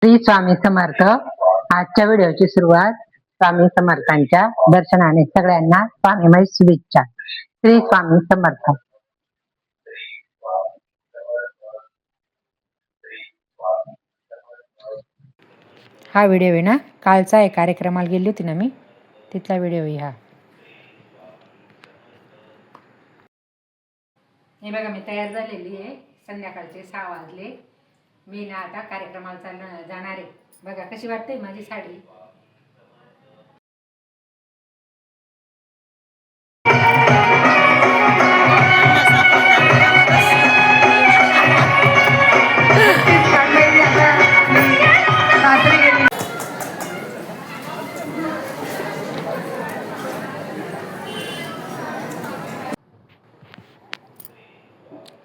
श्री स्वामी समर्थ. आजच्या व्हिडिओची सुरुवात स्वामी समर्थांच्या दर्शनाने सगळ्यांना स्वामीमय शुभेच्छा. श्री स्वामी समर्थ. हा व्हिडिओ आहे ना, कालचा आहे, कार्यक्रमाला गेली होती ना मी, तिथला व्हिडिओ आहे हा. हे बघा, मी तयार झालेली आहे. संध्याकाळचे 6 वाजले. मी ना आता कार्यक्रमाला जाणार आहे. बघा कशी वाटते माझी साडी.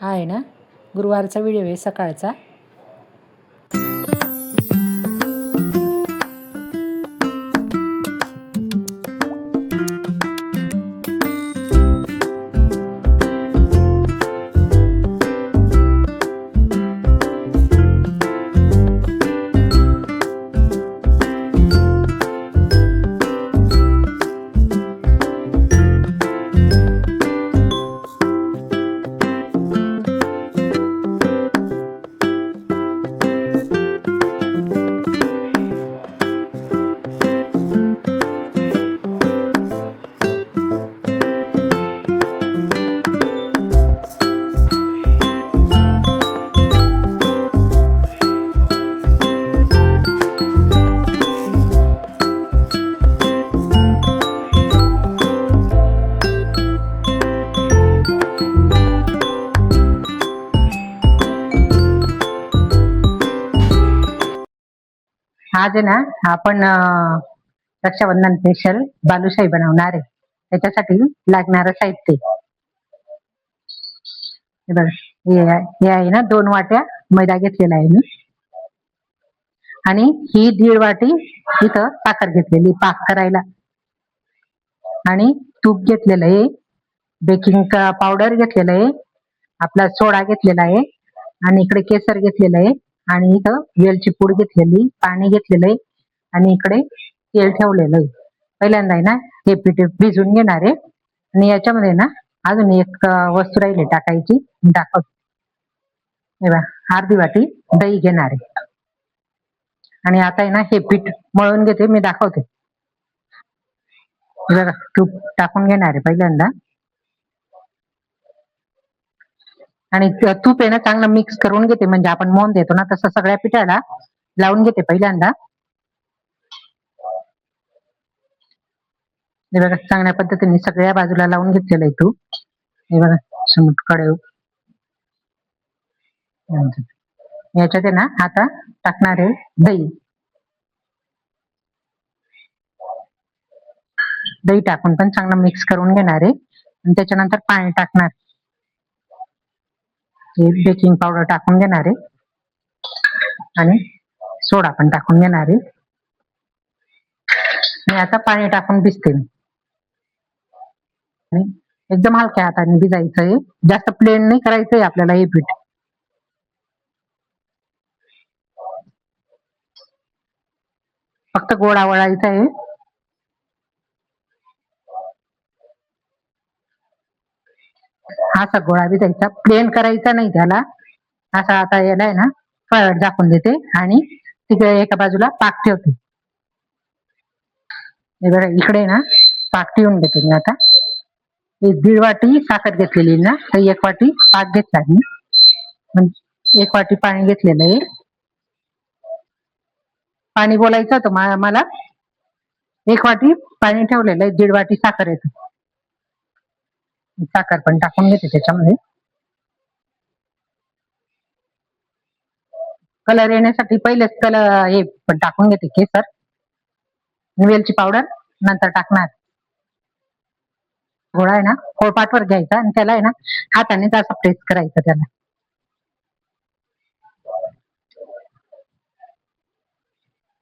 हा आहे ना, गुरुवारचा व्हिडिओ आहे, सकाळचा. आज आहे ना, आपण रक्षाबंधन स्पेशल बालुशाही बनवणार आहे. त्याच्यासाठी लागणारं साहित्य हे आहे ना, 2 वाट्या मैदा घेतलेला आहे मी, आणि ही 1.5 वाटी इथं साखर घेतलेली पाक करायला, आणि तूप घेतलेलं आहे, बेकिंग पावडर घेतलेलं आहे, आपला सोडा घेतलेला आहे, आणि इकडे केसर घेतलेलं आहे, आणि इथं वेलची पूड घेतलेली, पाणी घेतलेलं आहे, आणि इकडे तेल ठेवलेलं आहे. पहिल्यांदा आहे ना, हे पीठ भिजून घेणार आहे, आणि याच्यामध्ये ना अजून एक वस्तू राहिली टाकायची, दाखवते. अर्धी वाटी दही घेणार आहे, आणि आता आहे ना हे पीठ मळून घेते, मी दाखवते. बघा, तूप टाकून घेणार आहे पहिल्यांदा, आणि तूप आहे ना चांगलं मिक्स करून घेते, म्हणजे आपण मोहन देतो ना तसं सगळ्या पिठाला लावून घेते पहिल्यांदा. हे बघा, चांगल्या पद्धतीने सगळ्या बाजूला लावून घेतलेलं आहे तूप. हे बघा, कडे याच्यात आहे ना आता टाकणार आहे दही. दही टाकून पण चांगलं मिक्स करून घेणार आहे, आणि त्याच्यानंतर पाणी टाकणार, बेकिंग पावडर टाकून घेणार आहे, आणि सोडा पण टाकून घेणार आहे. मी आता पाणी टाकून भिजते. एकदम हलक्या हाताने भिजायचंय, जास्त प्लेन नाही करायचंय आपल्याला हे पीठ. फक्त गोळा वळायचा आहे. असा गोळा भिजायचा, प्लेन करायचा नाही त्याला. असा आता याला आहे ना फळट झाकून देते, आणि तिकडे एका बाजूला पाक ठेवते. इकडे ना पाक ठेवून देते मी आता. 1.5 वाटी साखर घेतलेली ना, तर 1 वाटी पाक घेतला मी, 1 वाटी पाणी घेतलेलं आहे. पाणी बोलायचं होतं मला. 1 वाटी पाणी ठेवलेलं आहे, 1.5 वाटी साखर येते. साखर पण टाकून घेते त्याच्यामध्ये. कलर येण्यासाठी पहिलेच हे पण टाकून घेते, केसर, वेलची पावडर नंतर टाकणार. गोळा आहे ना पोळपाटवर घ्यायचा, आणि त्याला आहे ना हाताने असं प्रेस करायचं त्याला.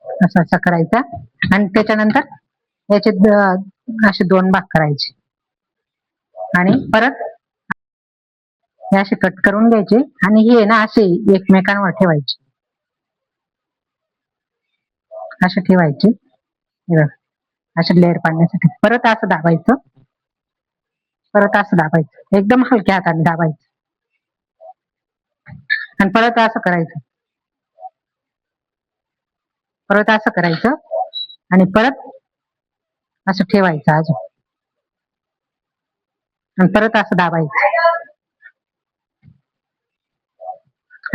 असं असं करायचा, आणि त्याच्यानंतर याचे असे 2 भाग करायचे, आणि परत हे असे कट करून घ्यायचे, आणि हे ना असे एकमेकांवर ठेवायचे. असे ठेवायचे. हे बघा, असे लेअर पाडण्यासाठी परत असं दाबायचं, परत असं दाबायचं, एकदम हलक्या हाताने दाबायचं आणि परत असं करायचं, परत असं करायचं आणि परत असं ठेवायचं अजून आणि परत असं दाबायचं.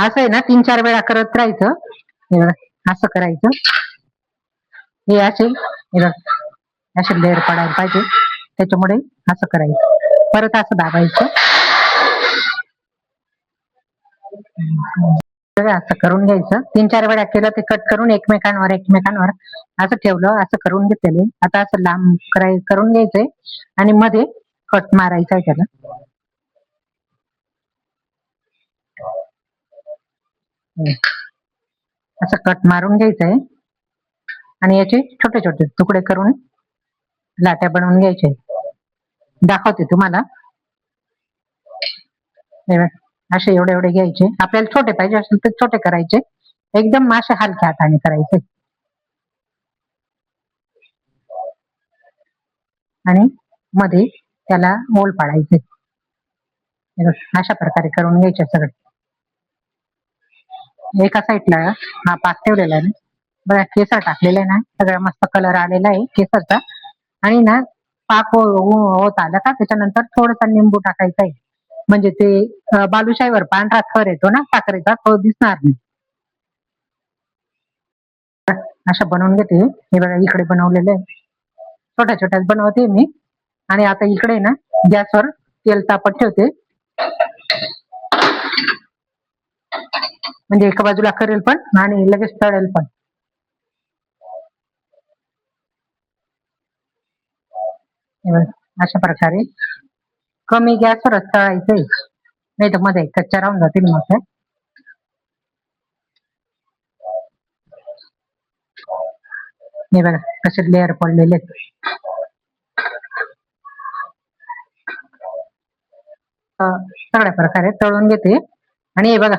असं आहे ना 3-4 वेळा करत राहायचं. हे बघा, असं करायचं. हे असे असे लेअर पडायला पाहिजे, त्याच्यामुळे असं करायचं, परत असं दाबायचं. सगळं असं करून घ्यायचं. 3-4 वेळा केलं ते कट करून एकमेकांवर एकमेकांवर असं ठेवलं, असं करून घेतलेले. आता असं लांब करून घ्यायचंय आणि मध्ये कट मारायचा आहे त्याला. असं कट मारून घ्यायचंय आणि याचे छोटे छोटे तुकडे करून लाट्या बनवून घ्यायचे. दाखवते तुम्हाला. असे एवढे एवढे घ्यायचे. आपल्याला छोटे पाहिजे असेल तर छोटे करायचे, एकदम असे हलक्या हाताने करायचे आणि मध्ये त्याला मोल पाडायचे. अशा प्रकारे करून घ्यायचे सगळे. एका साईडला हा पाक ठेवलेला आहे ना, बघा केसर टाकलेला आहे ना, सगळा मस्त कलर आलेला आहे केसरचा. आणि ना पाक होत आला का त्याच्यानंतर थोडासा निंबू टाकायचा आहे, म्हणजे ते बालुशाहीवर पांढरा थर येतो ना साखरेचा, तो दिसणार नाही. अशा बनवून घेते. हे बघा इकडे बनवलेले आहे, छोट्या छोट्याच बनवते मी. आणि आता इकडे ना गॅसवर तेल तापत ठेवते, म्हणजे एका बाजूला करेल पण आणि लगेच तळेल पण. अशा प्रकारे कमी गॅसवरच तळायचंय, नाही तर मध्ये कच्च्या राहून जातील मग. हे बघा कसे लेअर पडलेले. सगळ्या प्रकारे तळून घेते. आणि हे बघा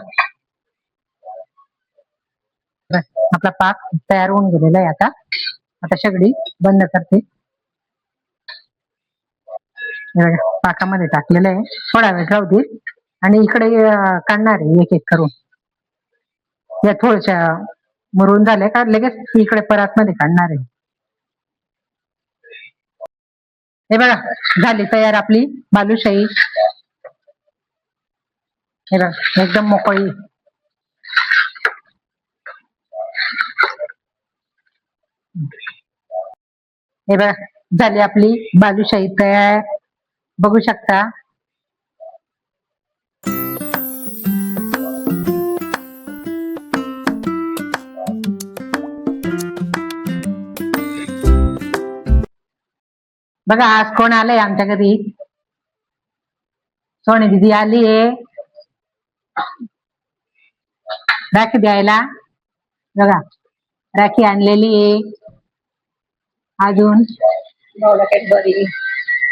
आपला पाक तयार होऊन गेलेला आहे. आता शेगडी बंद करते. पाकामध्ये टाकलेलं आहे, थोडा वेळ राहू दे. आणि इकडे काढणार आहे एक एक करून. या थोड्याशा मुरून झाल्या का लगेच इकडे परात मध्ये काढणार आहे. हे बघा झाली तयार आपली बालुशाही. हे बघा एकदम मोकळी. हे बघा झाली आपली बालुशाही तयार, बघू शकता. बघा आज कोण आलंय आमच्या घरी, सोनी दीदी आली आहे राखी द्यायला. बघा राखी आणलेली आहे. अजून बरी,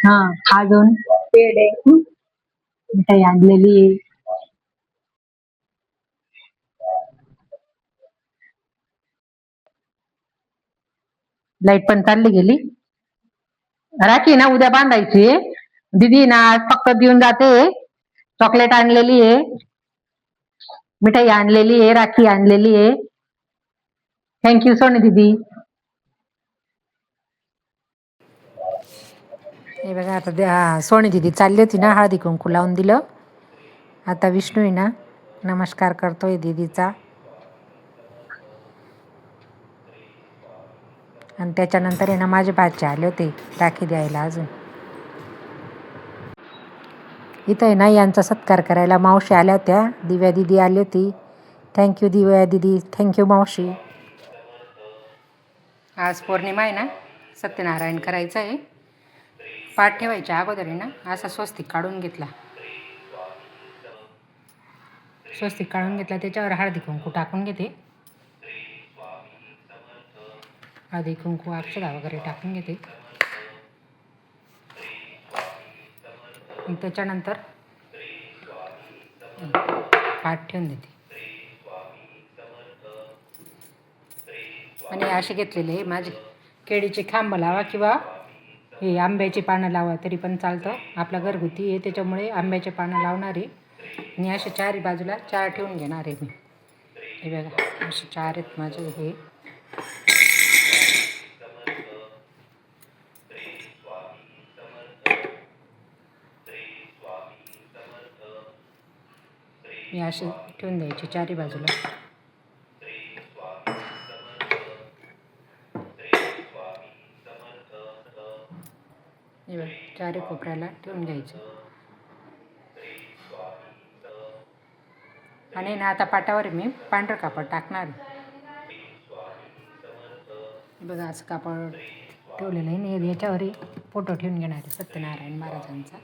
हा अजून पेढे मिठाई आणलेली आहे. लाईट पण चालली गेली. राखी ना उद्या बांधायची. दीदी ना आज फक्त देऊन जाते. चॉकलेट आणलेली आहे, मिठाई आणलेली आहे, राखी आणलेली आहे. थँक्यू सोनी दीदी. हे बघा आता सोनी दीदी चालली होती ना, हळदी कुंकू लावून दिलं. आता विष्णू आहे ना नमस्कार करतोय दीदीचा. आणि त्याच्यानंतर आहे ना माझे भाचे आले होते राखी द्यायला. अजून इथं आहे ना यांचा सत्कार करायला मावशी आल्या होत्या, दिव्या दिदी आली होती. थँक्यू दिव्या दिदी, थँक्यू मावशी. आज पौर्णिमा आहे ना, सत्यनारायण करायचं आहे. पाठ ठेवायच्या अगोदर आहे ना असा स्वस्तिक काढून घेतला. स्वस्तिक काढून घेतला, त्याच्यावर हळदी कुंकू टाकून घेते. हळदी कुंकू अक्षदा वगैरे टाकून घेते. त्याच्यानंतर पाठ ठेवून देते. आणि असे घेतलेले माझे केळीचे खांब लावा किंवा हे आंब्याची पानं लावा तरी पण चालतं. आपला घरगुती आहे त्याच्यामुळे आंब्याचे पानं लावणार आहे. आणि असे चारही बाजूला 4 ठेवून घेणार आहे मी. हे बघा असे 4 आहेत माझे हे. मी असे ठेवून द्यायचे 4ही बाजूला. हे बघ 4ही कोपऱ्याला ठेवून घ्यायचे. आणि ना आता पाटावर मी पांढरं कापड टाकणार आहे. बघा असं कापड ठेवलेलं आहे आणि याच्यावरही फोटो ठेवून घेणार आहे सत्यनारायण महाराजांचा.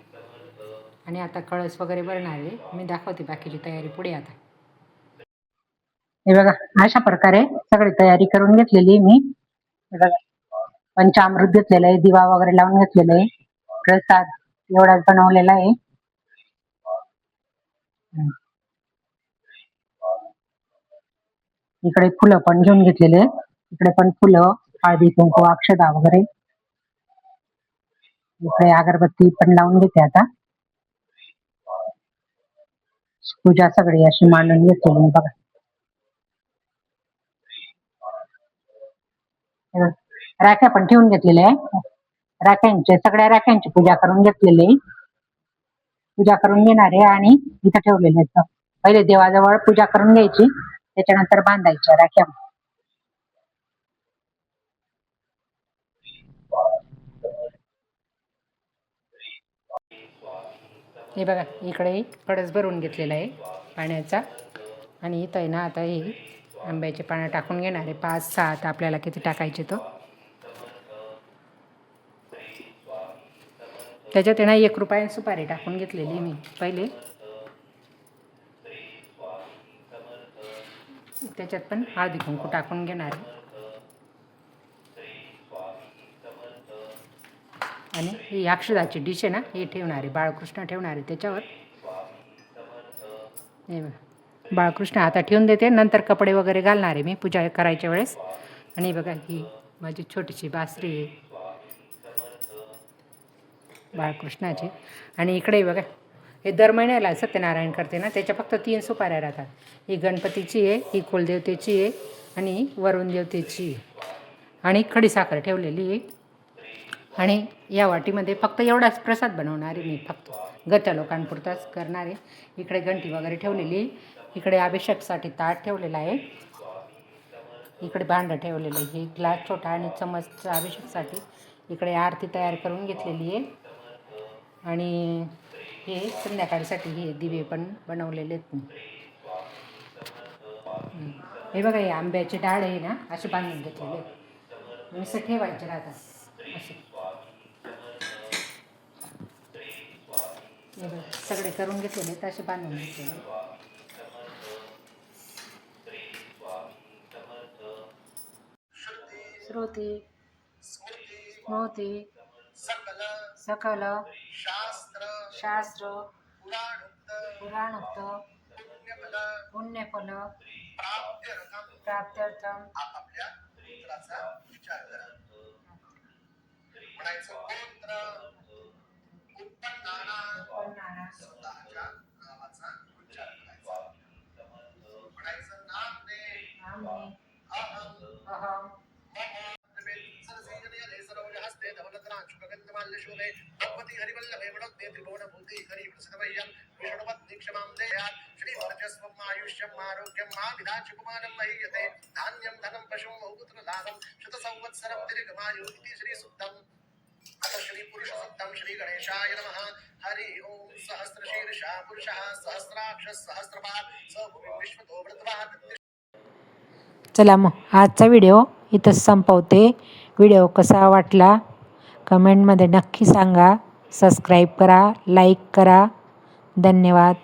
आणि आता कळस वगैरे भरणार आहे. मी दाखवते बाकीची तयारी पुढे. आता हे बघा अशा प्रकारे सगळी तयारी करून घेतलेली मी. हे बघा पंचामृत घेतलेलं आहे, दिवा वगैरे लावून घेतलेलं आहे, प्रसाद एवढाच बनवलेला आहे. इकडे फुलं पण घेऊन घेतलेले, इकडे पण फुलं, हळदी कुंकू, अक्षदा वगैरे. इकडे अगरबत्ती पण लावून घेते. आता पूजा सगळी अशी मांडून घेतलेली बघा. राख्या पण ठेवून घेतलेल्या आहे. राख्यांचे सगळ्या राख्यांची पूजा करून घेतलेली, पूजा करून घेणारे आणि इथं ठेवलेले आहेत. पहिले देवाजवळ पूजा करून घ्यायची, त्याच्यानंतर बांधायच्या राख्या. हे बघा इकडे कळस भरून घेतलेला आहे पाण्याचा. आणि इथं आहे ना आता हे आंब्याचे पानं टाकून घेणार आहे. 5-6 आपल्याला किती टाकायचे तो. त्याच्यात आहे ना 1 रुपया सुपारी टाकून घेतलेली मी पहिले. त्याच्यात पण हळदी कुंकू टाकून घेणार आहे. आणि ही अक्षदाची डिश आहे ना हे ठेवणार आहे, बाळकृष्ण ठेवणार आहे त्याच्यावर. हे बाळकृष्ण आता ठेवून देते, नंतर कपडे वगैरे घालणार आहे मी पूजा करायच्या वेळेस. आणि बघा ही माझी छोटीशी बासरी आहे बाळकृष्णाची. आणि इकडे बघा हे दर महिन्याला सत्यनारायण करते ना त्याच्या फक्त 3 सुपाऱ्या राहतात. ही गणपतीची आहे, ही कुलदेवतेची आहे आणि वरुण देवतेची आहे. आणि खडीसाखर ठेवलेली आहे. आणि या वाटीमध्ये फक्त एवढाच प्रसाद बनवणार आहे मी, फक्त घरच्या लोकांपुरताच करणार आहे. इकडे घंटी वगैरे ठेवलेली, इकडे अभिषेकसाठी ताट ठेवलेला आहे, इकडे भांडं ठेवलेलं आहे, हे ग्लास छोटा आणि चमच अभिषेकसाठी. इकडे आरती तयार करून घेतलेली आहे. आणि हे संध्याकाळीसाठी हे दिवे पण बनवलेले आहेत मी. हे बघा हे आंब्याचे डाळ आहे ना असे बांधून घेतलेले, असं ठेवायचे राहतात असे. सगळे करून घेतलेले तसे बांधून घेतलेले. श्रुती स्मृती सकल शास्त्र पुराणोक्त पुण्यफल प्राप्त्यर्थम आपापल्या पुत्राचा विचार करा. म्हणायचं पुत्र उत्पन्नाना स्वतःच्या नावाचा उच्चार करायचा. म्हणायचं नाम ने अहम हस्ते धवलतराशुकगंधमाल्य शोभे भगवती हरिवल्लभे वडोदे त्रिभुवन भूति हरि प्रसदवय्यं विष्णुपत्नी क्षमां देयात् श्री वर्चस्वम् आयुष्यम् आरोग्यम् मा विधाचिपुमानं महीयते धान्यं धनं पशुं बहुपुत्र लाभं शतसंवत्सरं दीर्घमायु इति श्री सुक्तम्. अथ श्री पुरुष सुक्तम्. श्री गणेशाय नमः. हरि ओम. सहस्रशीर्षः पुरुषः सहस्राक्ष सहस्रपाद स भूमिं विश्वतो व्रतवात्. चला मग आजचा व्हिडिओ इथं संपवते. व्हिडिओ कसा वाटला कमेंटमध्ये नक्की सांगा. सबस्क्राईब करा, लाईक करा. धन्यवाद.